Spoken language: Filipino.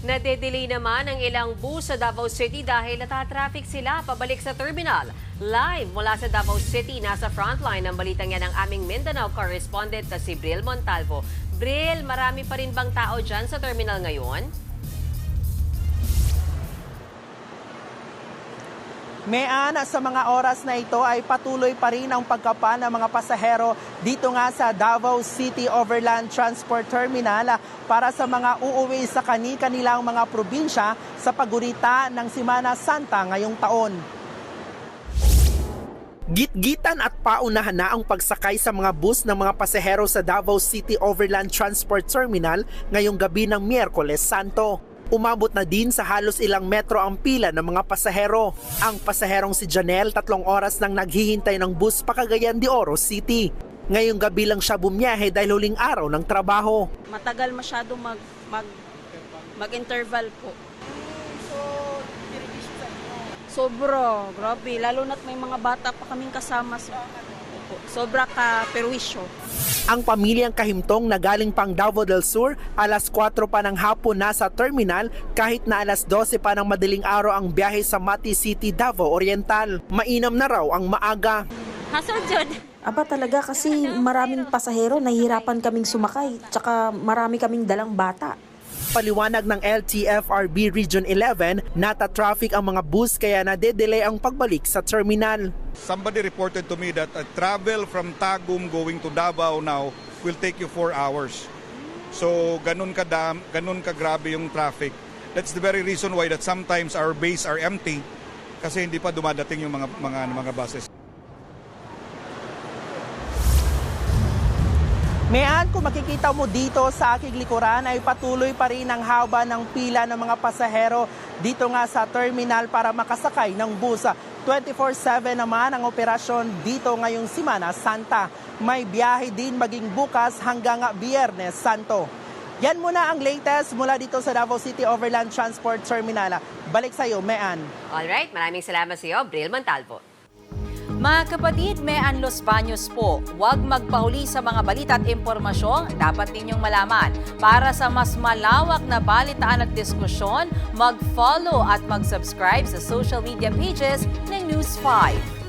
Nade-delay naman ang ilang bus sa Davao City dahil natatraffic sila pabalik sa terminal. Live mula sa Davao City, nasa frontline ng balitang yan ang aming Mindanao correspondent na si Bril Montalvo. Bril, marami pa rin bang tao dyan sa terminal ngayon? Mean, sa mga oras na ito ay patuloy pa rin ang pagkapa ng mga pasahero dito nga sa Davao City Overland Transport Terminal para sa mga uuwi sa kani-kanilang mga probinsya sa pagurita ng Semana Santa ngayong taon. Gitgitan at paunahan na ang pagsakay sa mga bus ng mga pasahero sa Davao City Overland Transport Terminal ngayong gabi ng Miyerkules Santo. Umabot na din sa halos ilang metro ang pila ng mga pasahero. Ang pasaherong si Janelle 3 oras nang naghihintay ng bus pa Cagayan de Oro City. Ngayong gabi lang siya bumiyahe dahil huling araw ng trabaho. Matagal masyado mag-interval po. Sobra, grabe. Lalo na't may mga bata pa kaming kasama. Sobra ka perwisyo. Ang pamilyang Kahimtong na galing pang Davao del Sur, alas 4 pa ng hapon nasa terminal kahit na alas 12 pa ng madaling araw ang biyahe sa Mati City, Davao Oriental. Mainam na raw ang maaga. Hassle dyan. Aba talaga kasi maraming pasahero, nahihirapan kaming sumakay, tsaka marami kaming dalang bata. Paliwanag ng LTFRB Region 11, nata-traffic ang mga bus kaya nade-delay ang pagbalik sa terminal. Somebody reported to me that a travel from Tagum going to Davao now will take you 4 hours. So ganun kagrabe yung traffic. That's the very reason why that sometimes our bays are empty kasi hindi pa dumadating yung mga buses. Mean, kung makikita mo dito sa aking likuran ay patuloy pa rin ang haba ng pila ng mga pasahero dito nga sa terminal para makasakay ng bus. 24/7 naman ang operasyon dito ngayong Semana Santa. May biyahe din maging bukas hanggang Biyernes Santo. Yan muna ang latest mula dito sa Davao City Overland Transport Terminal. Balik sa iyo, Mean. Alright, maraming salamat sa iyo, Bril Montalvo. Mga kapatid, Mean Los Baños po, huwag magpahuli sa mga balita at impormasyong dapat ninyong malaman. Para sa mas malawak na balitaan at diskusyon, mag-follow at mag-subscribe sa social media pages ng News 5.